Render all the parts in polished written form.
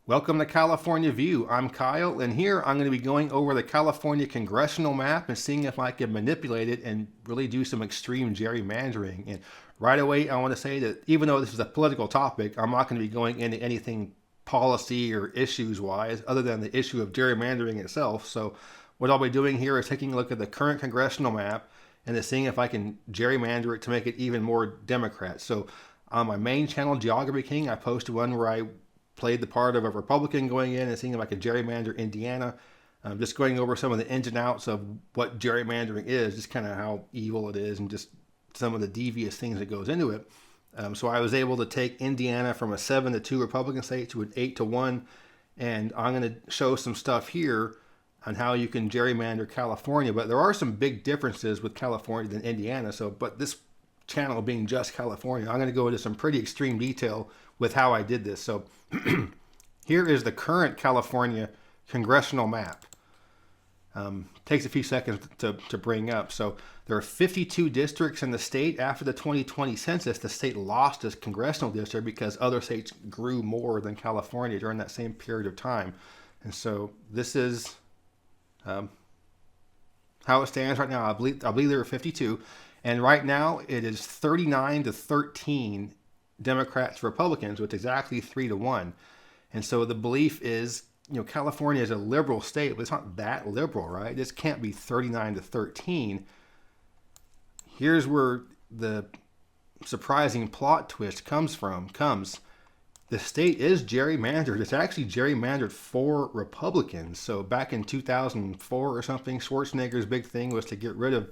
Welcome to California View. I'm Kyle, and here I'm going to be going over the California congressional map and seeing if I can manipulate it and really do some extreme gerrymandering. And right away, I want to say that even though this is a political topic, I'm not going to be going into anything policy or issues wise other than the issue of gerrymandering itself. So what I'll be doing here is taking a look at the current congressional map and then seeing if I can gerrymander it to make it even more Democrat. So on my main channel, Geography King, I posted one where I played the part of a Republican going in and seeing if I could gerrymander Indiana. Just going over some of the ins and outs of what gerrymandering is, just kind of how evil it is and just some of the devious things that goes into it. So I was able to take Indiana from a 7-2 Republican state to an 8-1, and I'm going to show some stuff here on how you can gerrymander California. But there are some big differences with California than Indiana. But this channel being just California, I'm going to go into some pretty extreme detail with how I did this. So here is the current California congressional map. Takes a few seconds to bring up. So there are 52 districts in the state. After the 2020 census, the state lost its congressional district because other states grew more than California during that same period of time. And so this is how it stands right now. I believe there are 52. And right now it is 39-13 Democrats, Republicans, with exactly 3-1. And so the belief is, California is a liberal state, but it's not that liberal, right? This can't be 39-13. Here's where the surprising plot twist comes. The state is gerrymandered. It's actually gerrymandered for Republicans. So back in 2004 or something, Schwarzenegger's big thing was to get rid of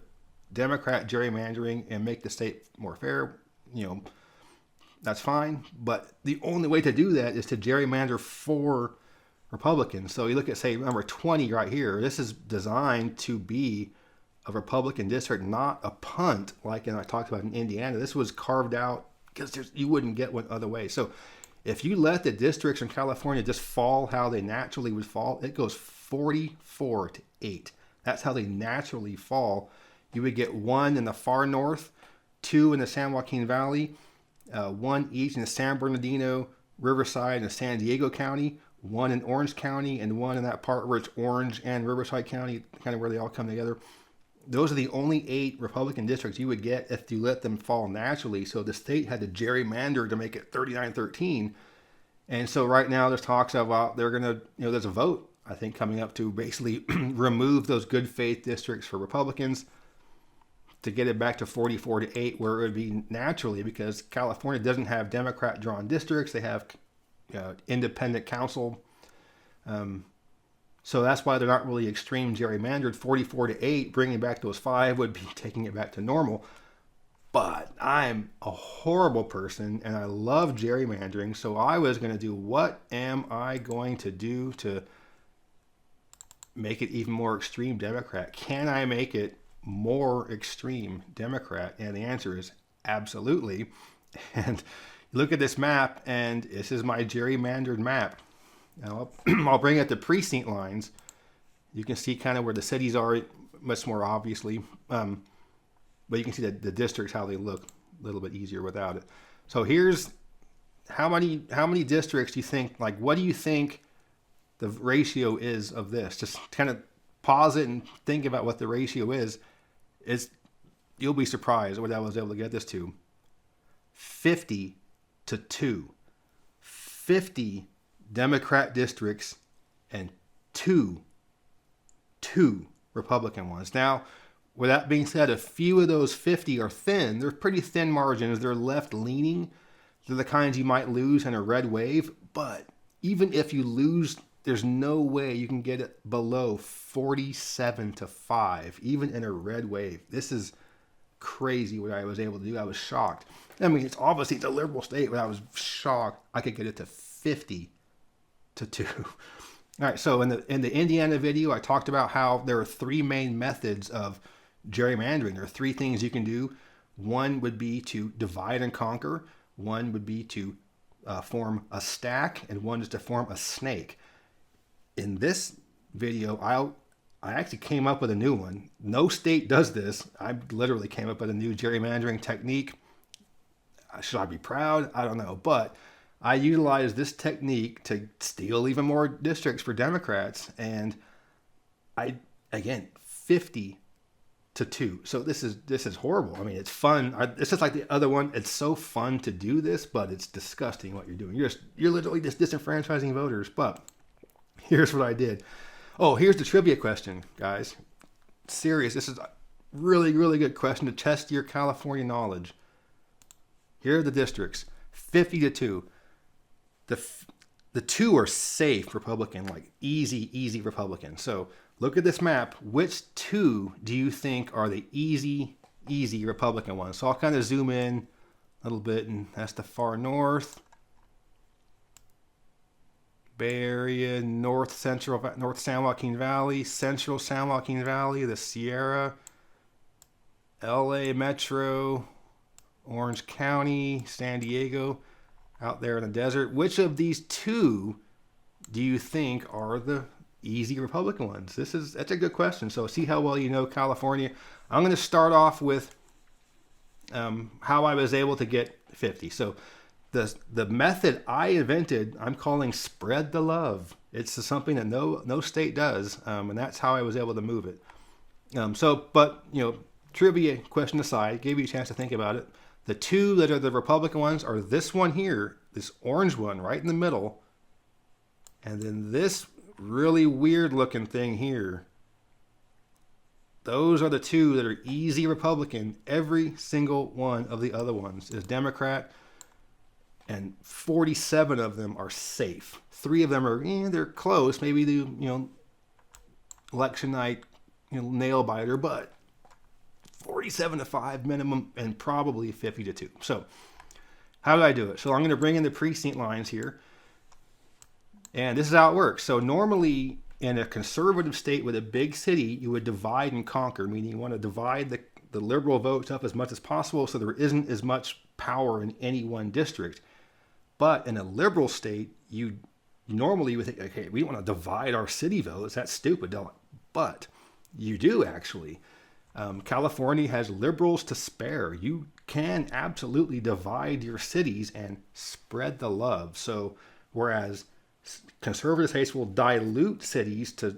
Democrat gerrymandering and make the state more fair. That's fine, but the only way to do that is to gerrymander for Republicans. So you look at, say, number 20 right here. This is designed to be a Republican district, not a punt like I talked about in Indiana. This was carved out because you wouldn't get one other way. So if you let the districts in California just fall how they naturally would fall, it goes 44-8. That's how they naturally fall. You would get one in the far north, two in the San Joaquin Valley, one each in the San Bernardino, Riverside, and San Diego County, one in Orange County, and one in that part where it's Orange and Riverside County, kind of where they all come together. Those are the only 8 Republican districts you would get if you let them fall naturally. So the state had to gerrymander to make it 39-13. And so right now there's talks about they're going to, there's a vote, I think, coming up to basically remove those good faith districts for Republicans to get it back to 44-8, where it would be naturally, because California doesn't have Democrat drawn districts. They have independent council. So that's why they're not really extreme gerrymandered. 44-8, bringing back those 5 would be taking it back to normal. But I'm a horrible person and I love gerrymandering. So I was going to do, what am I going to do to make it even more extreme Democrat? Can I make it more extreme Democrat? And the answer is absolutely. And look at this map, and this is my gerrymandered map. Now I'll bring up the precinct lines. You can see kind of where the cities are much more obviously, but you can see the districts, how they look a little bit easier without it. So here's how many districts do you think, what do you think the ratio is of this? Just kind of pause it and think about what the ratio is. You'll be surprised what I was able to get this to. 50-2. 50 Democrat districts and two Republican ones. Now, with that being said, a few of those 50 are thin. They're pretty thin margins. They're left leaning. They're the kinds you might lose in a red wave. But even if you lose, there's no way you can get it below 47-5, even in a red wave. This is crazy what I was able to do. I was shocked. I mean, it's a liberal state, but I was shocked I could get it to 50-2. All right, so in the Indiana video, I talked about how there are 3 main methods of gerrymandering. There are 3 things you can do. One would be to divide and conquer. One would be to form a stack, and one is to form a snake. In this video, I actually came up with a new one. No state does this. I literally came up with a new gerrymandering technique. Should I be proud? I don't know, but I utilized this technique to steal even more districts for Democrats, and I again 50-2. So this is horrible. I mean, it's fun. It's just like the other one. It's so fun to do this, but it's disgusting what you're doing. You're literally just disenfranchising voters. But here's what I did. Oh, here's the trivia question, guys. Serious. This is a really, really good question to test your California knowledge. Here are the districts. 50-2. The two are safe Republican, like easy Republican. So look at this map. Which two do you think are the easy Republican ones? So I'll kind of zoom in a little bit, and that's the far north. Bay Area, North San Joaquin Valley, Central San Joaquin Valley, the Sierra, LA Metro, Orange County, San Diego, out there in the desert. Which of these two do you think are the easy Republican ones? That's a good question. So see how well you know California. I'm going to start off with how I was able to get 50. So the method I invented, I'm calling spread the love. It's something that no state does, and that's how I was able to move it. But trivia question aside, gave you a chance to think about it. The two that are the Republican ones are this one here, this orange one right in the middle, and then this really weird looking thing here. Those are the two that are easy Republican. Every single one of the other ones is Democrat, and 47 of them are safe. 3 of them are they're close, maybe the election night nail biter, but 47-5 minimum, and probably 50-2. So how did I do it? So I'm going to bring in the precinct lines here, and this is how it works. So normally in a conservative state with a big city, you would divide and conquer, meaning you want to divide the liberal votes up as much as possible so there isn't as much power in any one district. But in a liberal state, you normally would think, okay, we want to divide our city votes. That's stupid, don't it? But you do actually. California has liberals to spare. You can absolutely divide your cities and spread the love. So whereas conservative states will dilute cities to,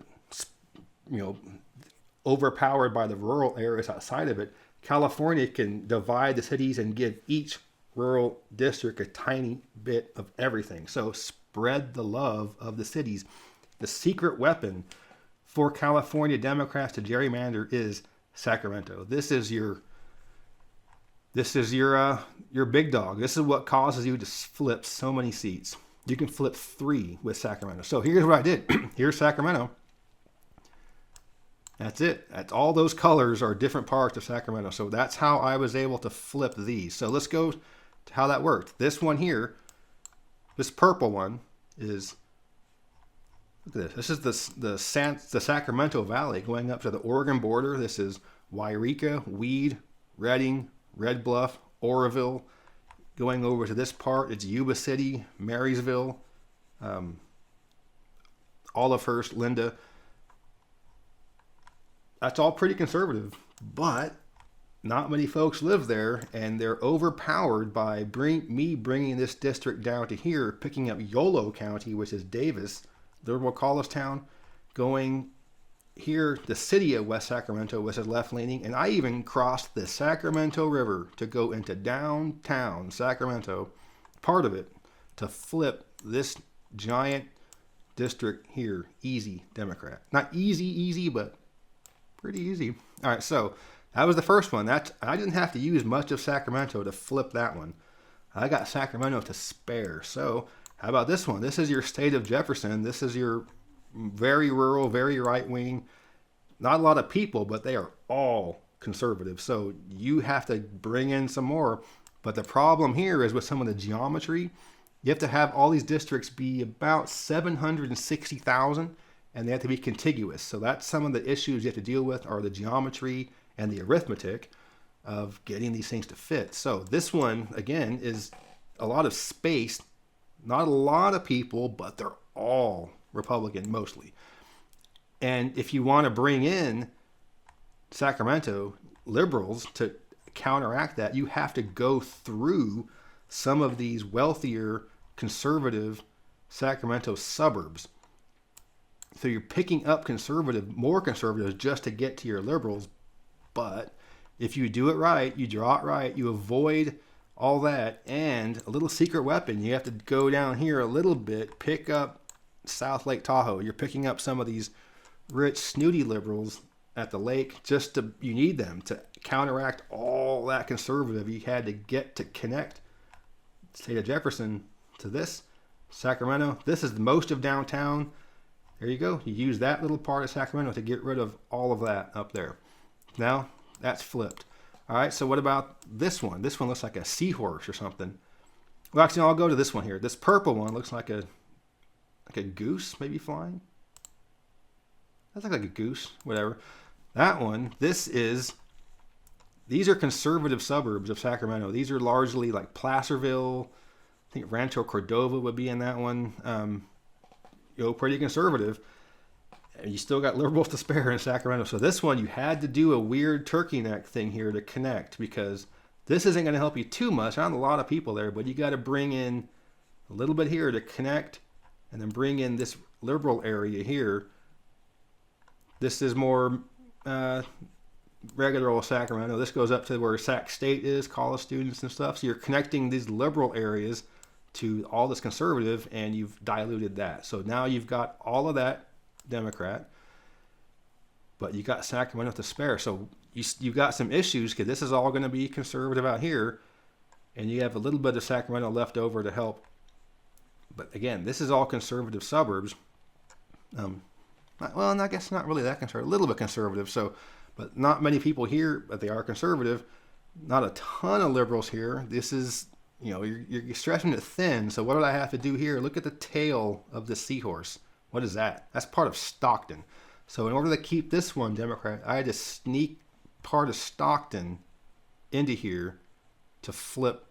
overpowered by the rural areas outside of it, California can divide the cities and give each rural district a tiny bit of everything. So spread the love of the cities. The secret weapon for California Democrats to gerrymander is Sacramento. This is your big dog. This is what causes you to flip so many seats. You can flip 3 with Sacramento. So here's what I did. Here's Sacramento. That's it. That's all those colors are different parts of Sacramento. So that's how I was able to flip these. So let's go to how that worked. This one here, this purple one is, look at this. This is the Sacramento Valley going up to the Oregon border. This is Wairika, Weed, Redding, Red Bluff, Oroville. Going over to this part, it's Yuba City, Marysville, Olivehurst, Linda. That's all pretty conservative, but not many folks live there, and they're overpowered by me bringing this district down to here, picking up Yolo County, which is Davis, liberal college town, going here, the city of West Sacramento, which is left-leaning, and I even crossed the Sacramento River to go into downtown Sacramento, part of it, to flip this giant district here. Easy Democrat. Not easy, but pretty easy. All right, so that was the first one. I didn't have to use much of Sacramento to flip that one. I got Sacramento to spare. So how about this one? This is your state of Jefferson. This is your very rural, very right-wing. Not a lot of people, but they are all conservative. So you have to bring in some more. But the problem here is with some of the geometry, you have to have all these districts be about 760,000, and they have to be contiguous. So that's some of the issues you have to deal with, are the geometry and the arithmetic of getting these things to fit. So this one, again, is a lot of space, not a lot of people, but they're all Republican mostly. And if you want to bring in Sacramento liberals to counteract that, you have to go through some of these wealthier conservative Sacramento suburbs. So you're picking up more conservatives just to get to your liberals. But if you do it right, you draw it right, you avoid all that, and a little secret weapon, you have to go down here a little bit, pick up South Lake Tahoe. You're picking up some of these rich, snooty liberals at the lake. You need them to counteract all that conservative you had to get to connect state of Jefferson to this Sacramento. This is most of downtown. There you go. You use that little part of Sacramento to get rid of all of that up there. Now that's flipped. All right, so what about this one? This one looks like a seahorse or something. Well, actually, I'll go to this one here. This purple one looks like a goose, maybe flying. That looks like a goose, whatever. That one, these are conservative suburbs of Sacramento. These are largely like Placerville. I think Rancho Cordova would be in that one. Pretty conservative. And you still got liberals to spare in Sacramento. So this one, you had to do a weird turkey neck thing here to connect, because this isn't going to help you too much. Not a lot of people there, but you got to bring in a little bit here to connect, and then bring in this liberal area here. This is more regular old Sacramento. This goes up to where Sac State is, college students and stuff. So you're connecting these liberal areas to all this conservative, and you've diluted that. So now you've got all of that Democrat, but you got Sacramento to spare. So you've got some issues, because this is all going to be conservative out here, and you have a little bit of Sacramento left over to help. But again, this is all conservative suburbs. Well, and I guess not really that conservative, a little bit conservative. So, but not many people here, but they are conservative. Not a ton of liberals here. This is, you're stretching it thin. So what did I have to do here? Look at the tail of the seahorse. What is that? That's part of Stockton. So in order to keep this one Democrat, I had to sneak part of Stockton into here to flip.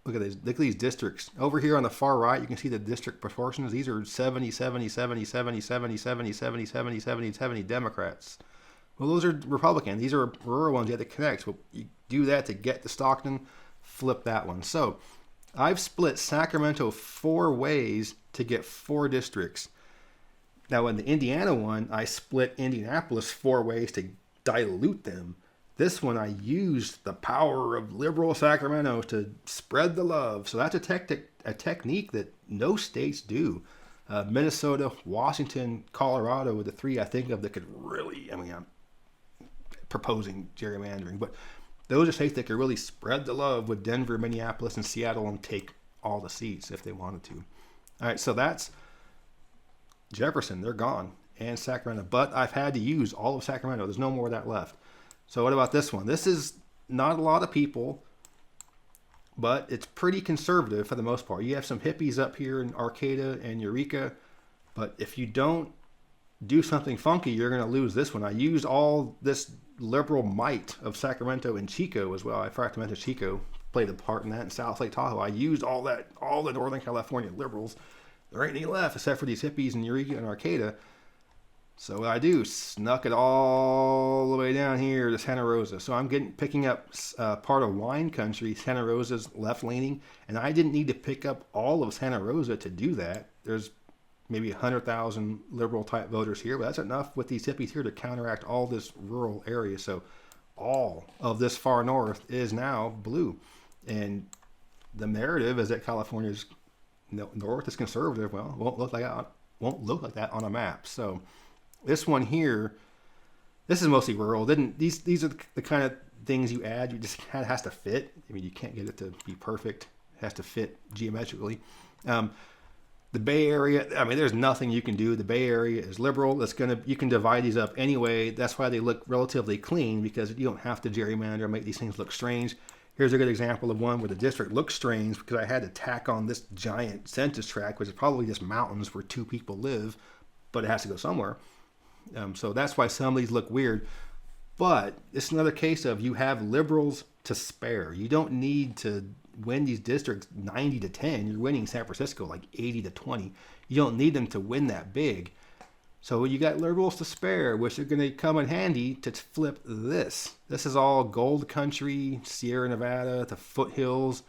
Look at these districts. Over here on the far right, you can see the district proportions. These are 70, 70, 70, 70, 70, 70, 70, 70, 70, 70 Democrats. Well, those are Republican. These are rural ones you have to connect. So you do that to get to Stockton, flip that one. So I've split Sacramento 4 ways to get 4 districts. Now in the Indiana one, I split Indianapolis 4 ways to dilute them. This one, I used the power of liberal Sacramento to spread the love. So that's a technique that no states do. Minnesota, Washington, Colorado were the 3 I think of that could really, I'm proposing gerrymandering, but those are states that could really spread the love with Denver, Minneapolis, and Seattle and take all the seats if they wanted to. All right, so that's Jefferson. They're gone. And Sacramento. But I've had to use all of Sacramento. There's no more of that left. So what about this one? This is not a lot of people, but it's pretty conservative for the most part. You have some hippies up here in Arcata and Eureka, but if you don't do something funky, you're going to lose this one. I used all this liberal might of Sacramento and Chico as well. I forgot to mention Chico played a part in that, in South Lake Tahoe. I used all the Northern California liberals. There ain't any left except for these hippies in Eureka and Arcata. So what I do, snuck it all the way down here to Santa Rosa. So I'm picking up part of wine country. Santa Rosa's left leaning, and I didn't need to pick up all of Santa Rosa to do that. There's maybe 100,000 liberal type voters here, but that's enough with these hippies here to counteract all this rural area. So all of this far north is now blue, and the narrative is that California's north is conservative. Well, it won't look like that on a map. So this one here, this is mostly rural. These are the kind of things you add. You just kind of has to fit. I mean, you can't get it to be perfect. It has to fit geometrically. The Bay Area, I mean, there's nothing you can do. The Bay Area is liberal. You can divide these up anyway. That's why they look relatively clean, because you don't have to gerrymander and make these things look strange. Here's a good example of one where the district looks strange because I had to tack on this giant census tract, which is probably just mountains where 2 people live, but it has to go somewhere. So that's why some of these look weird. But it's another case of you have liberals to spare. You don't need to win these districts 90-10. You're winning San Francisco like 80-20. You don't need them to win that big. So you got liberals to spare, which are going to come in handy to flip this. This is all gold country, Sierra Nevada, the foothills.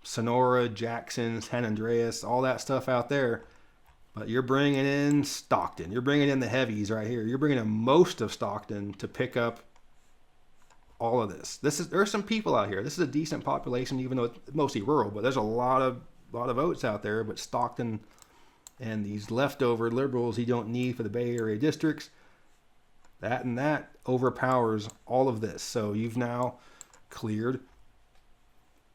Sonora, Jackson, San Andreas, all that stuff out there. But you're bringing in Stockton. You're bringing in the heavies right here. You're bringing in most of Stockton to pick up all of this. There's some people out here. This is a decent population, even though it's mostly rural. But there's a lot of votes out there. But Stockton and these leftover liberals you don't need for the Bay Area districts, that overpowers all of this. So you've now cleared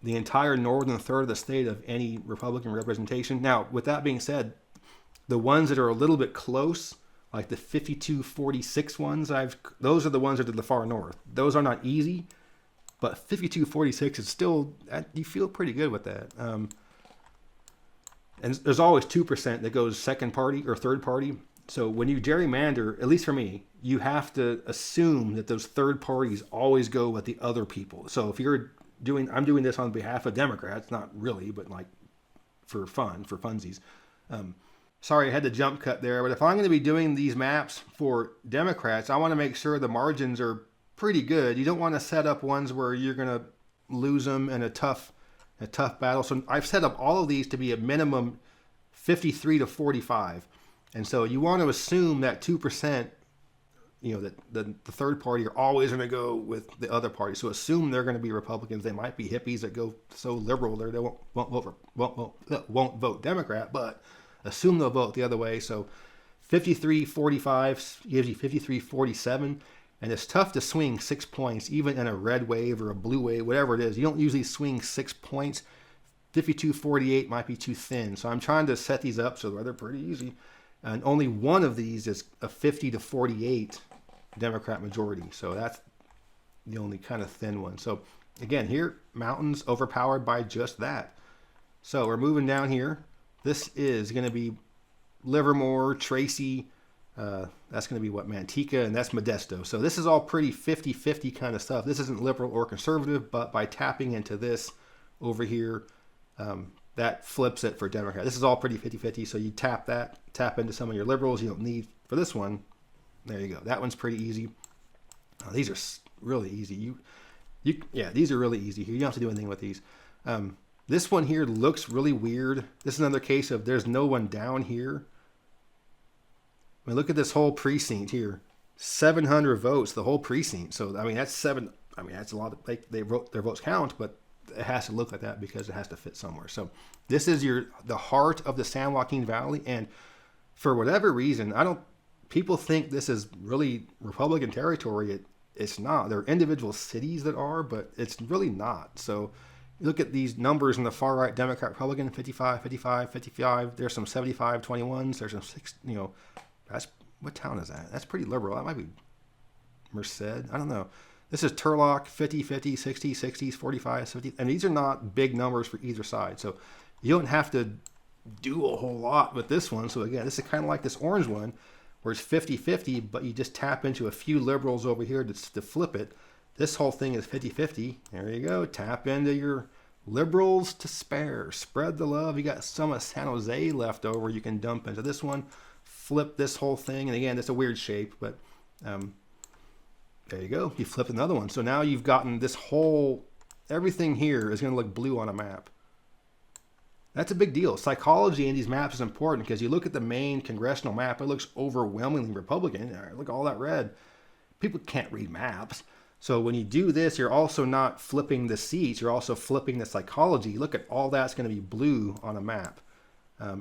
the entire northern third of the state of any Republican representation. Now, with that being said, the ones that are a little bit close, like the 52-46 ones, those are the ones that are to the far north. Those are not easy, but 52-46 is still, you feel pretty good with that. And there's always 2% that goes second party or third party. So when you gerrymander, at least for me, you have to assume that those third parties always go with the other people. So if I'm doing this on behalf of Democrats, not really, but like for funsies. Sorry, I had to jump cut there, but if I'm going to be doing these maps for Democrats, I want to make sure the margins are pretty good. You don't want to set up ones where you're going to lose them in a tough battle. So I've set up all of these to be a minimum 53-45. And so you want to assume that 2%, that the third party are always going to go with the other party. So assume they're going to be Republicans. They might be hippies that go so liberal they won't vote Democrat, but assume they'll vote the other way. So 53-45 gives you 53-47. And it's tough to swing 6 points, even in a red wave or a blue wave, whatever it is. You don't usually swing 6 points. 52-48 might be too thin. So I'm trying to set these up so they're pretty easy. And only one of these is a 50-48 Democrat majority. So that's the only kind of thin one. So again, here, mountains overpowered by just that. So we're moving down here. This is going to be Livermore, Tracy. That's going to be Manteca, and that's Modesto. So this is all pretty 50-50 kind of stuff. This isn't liberal or conservative, but by tapping into this over here, that flips it for Democrat. This is all pretty 50-50, so you tap into some of your liberals you don't need for this one. There you go. That one's pretty easy. These are really easy. These are really easy here. You don't have to do anything with these. This one here looks really weird. This is another case of there's no one down here. I mean, look at this whole precinct here. 700 votes, the whole precinct. So, I mean, that's a lot. Their votes count, but it has to look like that because it has to fit somewhere. So this is the heart of the San Joaquin Valley. And for whatever reason, people think this is really Republican territory. It's not. There are individual cities that are, but it's really not. So look at these numbers in the far right, Democrat, Republican, 55, 55, 55. There's some 75, 21s. There's some 6, what town is that? That's pretty liberal. That might be Merced. I don't know. This is Turlock, 50, 50, 60, 60s, 45, 50. And these are not big numbers for either side. So you don't have to do a whole lot with this one. So again, this is kind of like this orange one where it's 50-50, but you just tap into a few liberals over here to flip it. This whole thing is 50-50. There you go. Tap into your liberals to spare. Spread the love. You got some of San Jose left over you can dump into this one. Flip this whole thing. And again, it's a weird shape, but there you go. You flip another one. So now you've gotten this whole, everything here is going to look blue on a map. That's a big deal. Psychology in these maps is important because you look at the main congressional map, it looks overwhelmingly Republican. Look at all that red. People can't read maps. So when you do this, you're also not flipping the seats. You're also flipping the psychology. Look at all that's going to be blue on a map.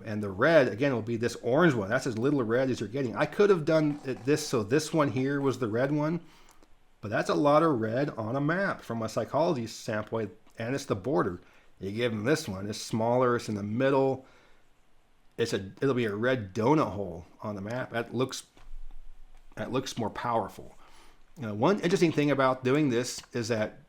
And the red, again, will be this orange one. That's as little red as you're getting. I could have done this so this one here was the red one. But that's a lot of red on a map from a psychology standpoint. And it's the border. You give them this one. It's smaller. It's in the middle. It'll be a red donut hole on the map. That looks more powerful. One interesting thing about doing this is that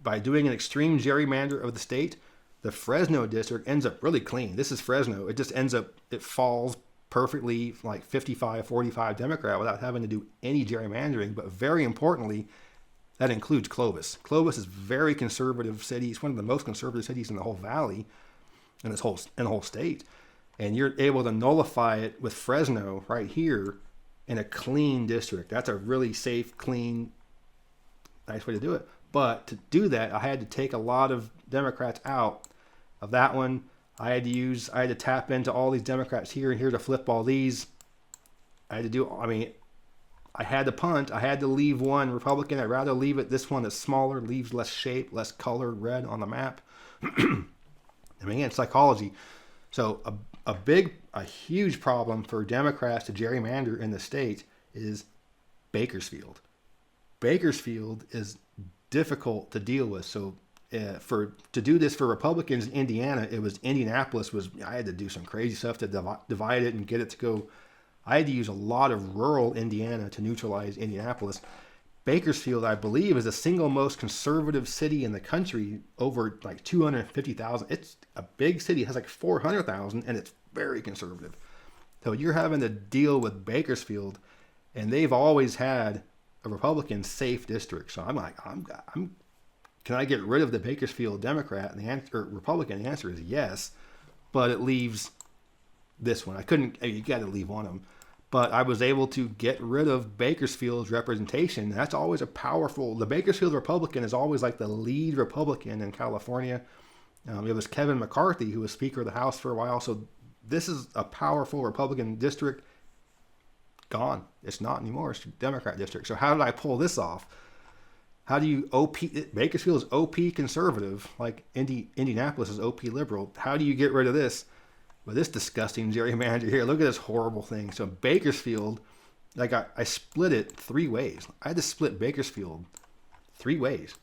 by doing an extreme gerrymander of the state, the Fresno district ends up really clean. This is Fresno. It falls perfectly like 55-45 Democrat without having to do any gerrymandering. But very importantly, that includes Clovis. Clovis is a very conservative city. It's one of the most conservative cities in the whole valley, in the whole state. And you're able to nullify it with Fresno right here in a clean district. That's a really safe, clean, nice way to do it. But to do that, I had to take a lot of Democrats out of that one. I had to tap into all these Democrats here and here to flip all these. I had to punt. I had to leave one Republican. I'd rather leave it. This one is smaller, leaves less shape, less color, red on the map. I mean, again, psychology. So a huge problem for Democrats to gerrymander in the state is Bakersfield. Bakersfield is difficult to deal with. So to do this for Republicans in Indiana, Indianapolis I had to do some crazy stuff to divide it and get it to go. I had to use a lot of rural Indiana to neutralize Indianapolis. Bakersfield, I believe, is the single most conservative city in the country, over like 250,000. It's a big city. It has like 400,000, and it's very conservative. So you're having to deal with Bakersfield, and they've always had a Republican safe district. So I'm like, can I get rid of the Bakersfield Democrat? And the answer, Republican, the answer is yes, but it leaves this one. You got to leave one of them. But I was able to get rid of Bakersfield's representation. That's always the Bakersfield Republican is always like the lead Republican in California. It was Kevin McCarthy who was Speaker of the House for a while. So this is a powerful Republican district. Gone. It's not anymore. It's a Democrat district. So how did I pull this off? How do you Bakersfield is OP conservative, like Indianapolis is OP liberal. How do you get rid of this? With this disgusting gerrymander here, look at this horrible thing. So Bakersfield, I split it 3 ways. I had to split Bakersfield 3 ways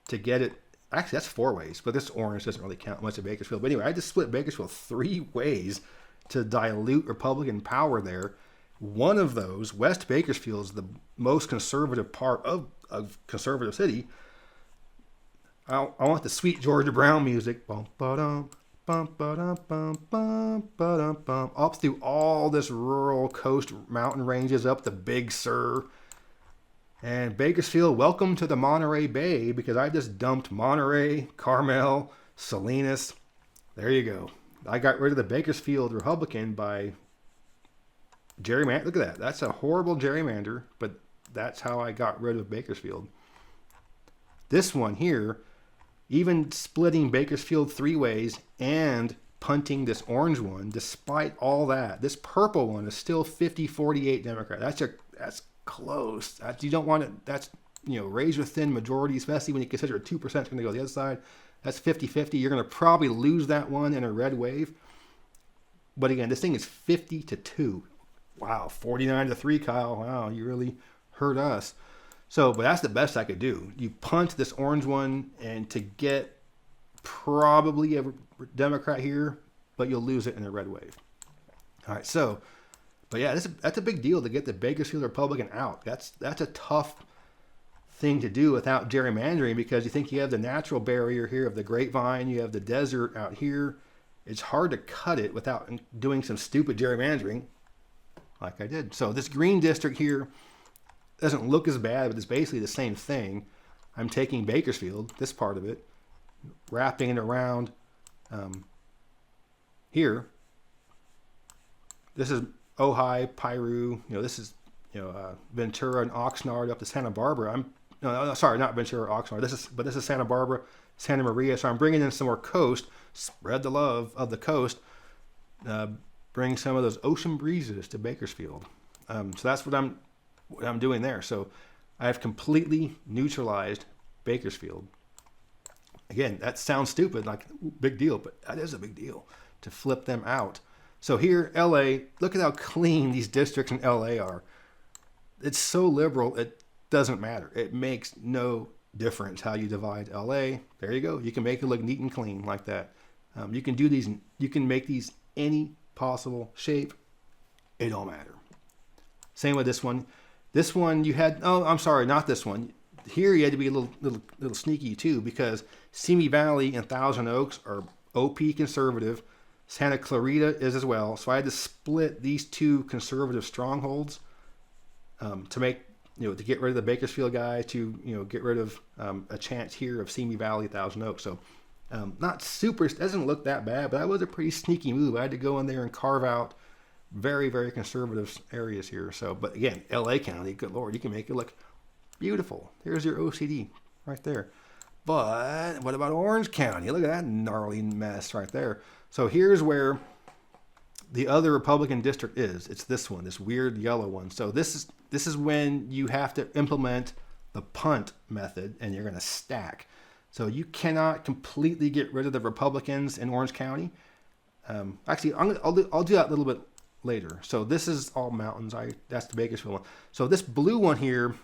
to get it. Actually, that's 4 ways, but this orange doesn't really count much of Bakersfield. But anyway, I had to split Bakersfield 3 ways to dilute Republican power there. One of those, West Bakersfield, is the most conservative part of a conservative city. I want the sweet Georgia Brown music. Bum, ba-dum. Bum, ba-dum, bum, bum, ba-dum, bum, up through all this rural coast mountain ranges up the Big Sur. And Bakersfield, welcome to the Monterey Bay, because I just dumped Monterey, Carmel, Salinas. There you go. I got rid of the Bakersfield Republican by gerrymander. Look at that. That's a horrible gerrymander, but that's how I got rid of Bakersfield. This one here, even splitting Bakersfield 3 ways and punting this orange one, despite all that, this purple one is still 50-48 Democrat. That's close. You don't want it. That's, razor thin majority, especially when you consider 2% is going to go the other side. That's 50-50. You're going to probably lose that one in a red wave. But again, this thing is 50-2. Wow, 49-3, Kyle. Wow, you really hurt us. So, but that's the best I could do. You punt this orange one, and to get probably a Democrat here, but you'll lose it in a red wave. All right, so, but yeah, that's a big deal to get the Bakersfield Republican out. That's a tough thing to do without gerrymandering, because you think you have the natural barrier here of the grapevine, you have the desert out here. It's hard to cut it without doing some stupid gerrymandering like I did. So this green district here doesn't look as bad, but it's basically the same thing. I'm taking Bakersfield, this part of it, wrapping it around here. This is Ojai, Piru. This is Ventura and Oxnard up to Santa Barbara. Sorry, not Ventura, Oxnard. This is Santa Barbara, Santa Maria. So I'm bringing in some more coast, spread the love of the coast, bring some of those ocean breezes to Bakersfield. So that's what I'm doing there. So I have completely neutralized Bakersfield. Again, that sounds stupid, like big deal, but that is a big deal to flip them out. So here, LA, look at how clean these districts in LA are. It's so liberal, it doesn't matter. It makes no difference how you divide LA. There you go. You can make it look neat and clean like that. You can do these. You can make these any possible shape. It don't matter. Same with this one. This one you had. Oh, I'm sorry, not this one. Here you had to be a little sneaky too, because Simi Valley and Thousand Oaks are OP conservative. Santa Clarita is as well. So I had to split these two conservative strongholds to make, to get rid of the Bakersfield guy, to, get rid of a chance here of Simi Valley, Thousand Oaks. So not super, doesn't look that bad, but that was a pretty sneaky move. I had to go in there and carve out very, very conservative areas here. So, but again, LA County, good Lord, you can make it look beautiful. There's your OCD right there. But what about Orange County? Look at that gnarly mess right there. So here's where the other Republican district is. It's this one, this weird yellow one. So this is when you have to implement the punt method, and you're going to stack. So you cannot completely get rid of the Republicans in Orange County. Actually, I'll do that a little bit later. So this is all mountains. That's the Bakersfield one. So this blue one here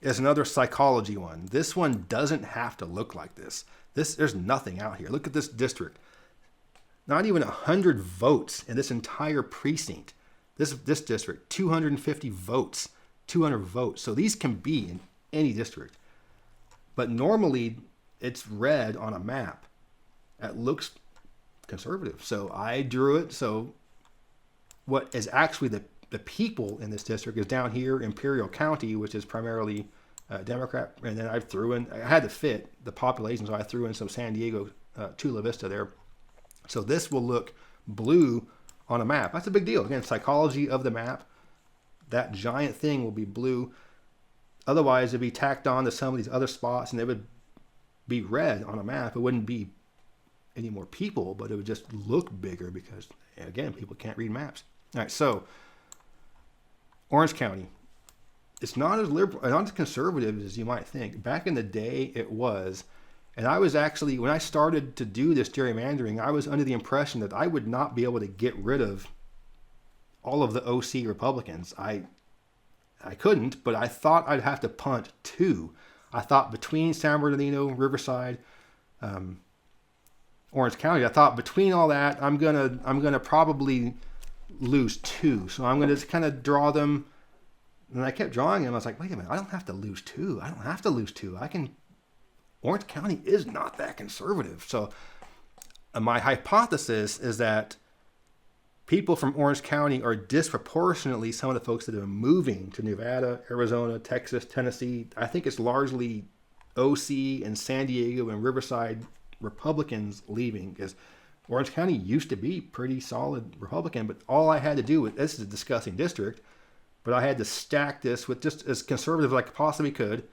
is another psychology one. This one doesn't have to look like this. There's nothing out here. Look at this district. Not even 100 votes in this entire precinct. This district, 250 votes, 200 votes. So these can be in any district. But normally it's red on a map. That looks conservative. So I drew it. So what is actually the people in this district is down here, Imperial County, which is primarily Democrat. And then I had to fit the population, so I threw in some San Diego, Chula Vista there. So this will look blue on a map. That's a big deal. Again, psychology of the map. That giant thing will be blue. Otherwise, it'd be tacked on to some of these other spots, and they would be red on a map. It wouldn't be any more people, but it would just look bigger because, again, people can't read maps. All right, so Orange County. It's not as liberal, not as conservative as you might think. Back in the day, it was. And I was actually, when I started to do this gerrymandering, I was under the impression that I would not be able to get rid of all of the OC Republicans. I couldn't, but I thought I'd have to punt 2. I thought between San Bernardino, Riverside, Orange County, I thought between all that, I'm gonna probably lose 2. So I'm gonna just kind of draw them. And I kept drawing them. I was like, wait a minute, I don't have to lose 2. I don't have to lose 2. Orange County is not that conservative. So my hypothesis is that people from Orange County are disproportionately some of the folks that are moving to Nevada, Arizona, Texas, Tennessee. I think it's largely OC and San Diego and Riverside Republicans leaving, because Orange County used to be pretty solid Republican, but all I had to do with this is a discussing district, but I had to stack this with just as conservative as I possibly could.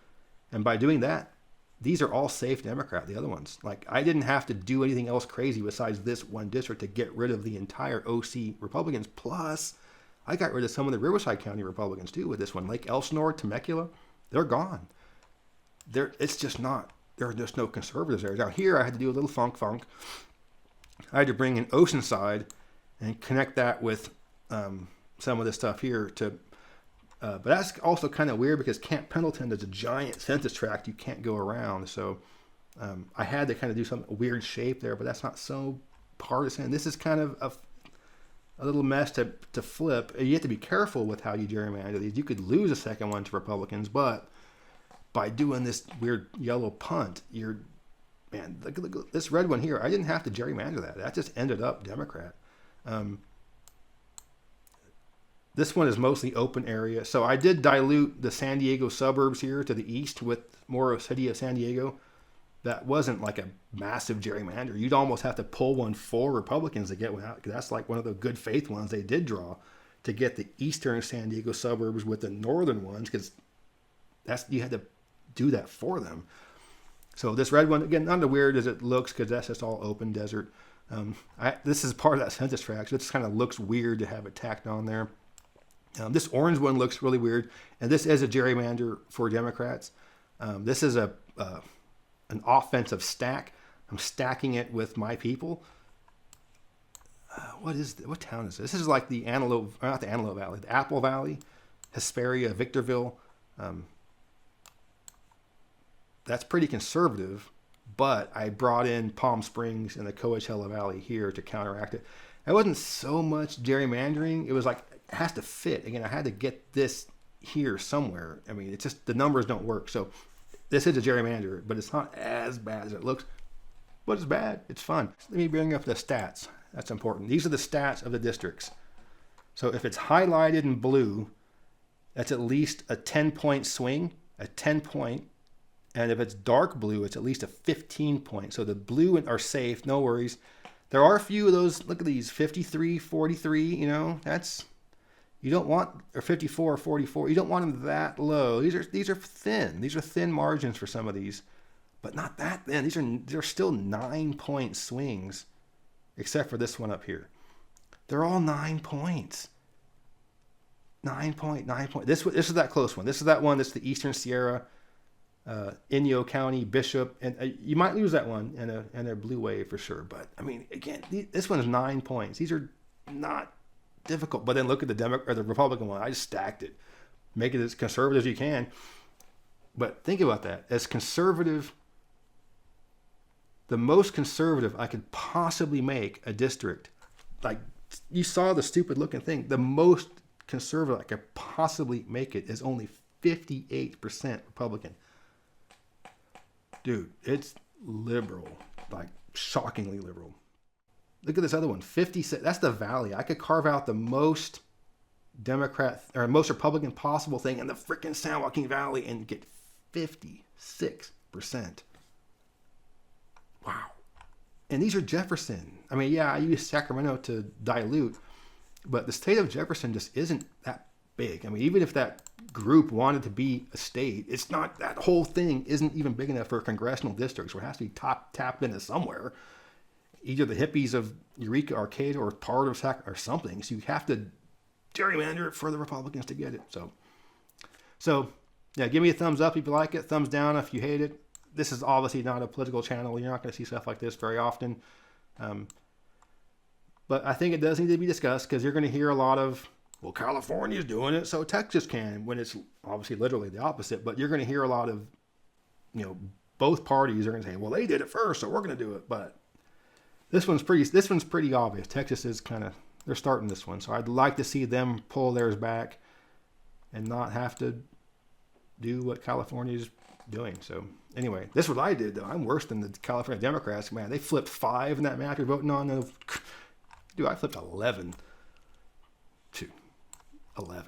And by doing that, these are all safe Democrat, the other ones. Like, I didn't have to do anything else crazy besides this one district to get rid of the entire OC Republicans. Plus, I got rid of some of the Riverside County Republicans too with this one. Lake Elsinore, Temecula, they're gone. There are just no conservatives there. Now here I had to do a little funk. I had to bring in Oceanside and connect that with some of this stuff here to but that's also kind of weird because Camp Pendleton is a giant census tract you can't go around. So I had to kind of do some weird shape there, but that's not so partisan. This is kind of a little mess to flip. You have to be careful with how you gerrymander these. You could lose a second one to Republicans, but by doing this weird yellow punt, look, this red one here, I didn't have to gerrymander that. That just ended up Democrat. This one is mostly open area. So I did dilute the San Diego suburbs here to the east with more city of San Diego. That wasn't like a massive gerrymander. You'd almost have to pull one for Republicans to get one out. That's like one of the good faith ones they did draw to get the eastern San Diego suburbs with the northern ones, because you had to do that for them. So this red one, again, not as weird as it looks because that's just all open desert. This is part of that census tract. So it just kind of looks weird to have it tacked on there. This orange one looks really weird, and this is a gerrymander for Democrats. This is an offensive stack. I'm stacking it with my people. What town is this? This is like the not the Antelope Valley, the Apple Valley, Hesperia, Victorville. That's pretty conservative, but I brought in Palm Springs and the Coachella Valley here to counteract it. It wasn't so much gerrymandering. It was like, it has to fit. Again, I had to get this here somewhere. I mean, it's just the numbers don't work. So this is a gerrymander, but it's not as bad as it looks. But it's bad. It's fun. Let me bring up the stats. That's important. These are the stats of the districts. So if it's highlighted in blue, that's at least a 10-point swing, a 10-point. And if it's dark blue, it's at least a 15-point. So the blue are safe, no worries. There are a few of those. Look at these, 53, 43, that's... You don't want, or 54 or 44, you don't want them that low. These are thin. These are thin margins for some of these. But not that then. They're still 9-point swings, except for this one up here. They're all 9 points. 9 point. This is that close one. This is that one that's the Eastern Sierra, Inyo County, Bishop, and you might lose that one in a blue wave for sure. But I mean, again, this one is 9 points. These are not difficult. But then look at the Republican one. I just stacked it, make it as conservative as you can. But think about that. As conservative, the most conservative I could possibly make a district, like you saw the stupid looking thing. The most conservative I could possibly make it is only 58% Republican. Dude, it's liberal, like shockingly liberal. Look at this other one, 56. That's the Valley. I could carve out the most Democrat or most Republican possible thing in the freaking San Joaquin Valley and get 56%. Wow. And these are Jefferson. I mean, yeah, I use Sacramento to dilute, but the state of Jefferson just isn't that big. I mean, even if that group wanted to be a state, it's not, that whole thing isn't even big enough for congressional districts where it has to be tapped into somewhere. Either the hippies of Eureka, Arcata, or part of or something. So you have to gerrymander it for the Republicans to get it. So yeah, give me a thumbs up if you like it, thumbs down if you hate it. This is obviously not a political channel. You're not going to see stuff like this very often. But I think it does need to be discussed because you're going to hear a lot of, well, California's doing it, so Texas can, when it's obviously literally the opposite. But you're going to hear a lot of, both parties are going to say, well, they did it first, so we're going to do it. But this one's pretty obvious. Texas is they're starting this one. So I'd like to see them pull theirs back and not have to do what California's doing. So anyway, this is what I did, though. I'm worse than the California Democrats. Man, they flipped 5 in that map you're voting on. Dude, I flipped 11 to 11.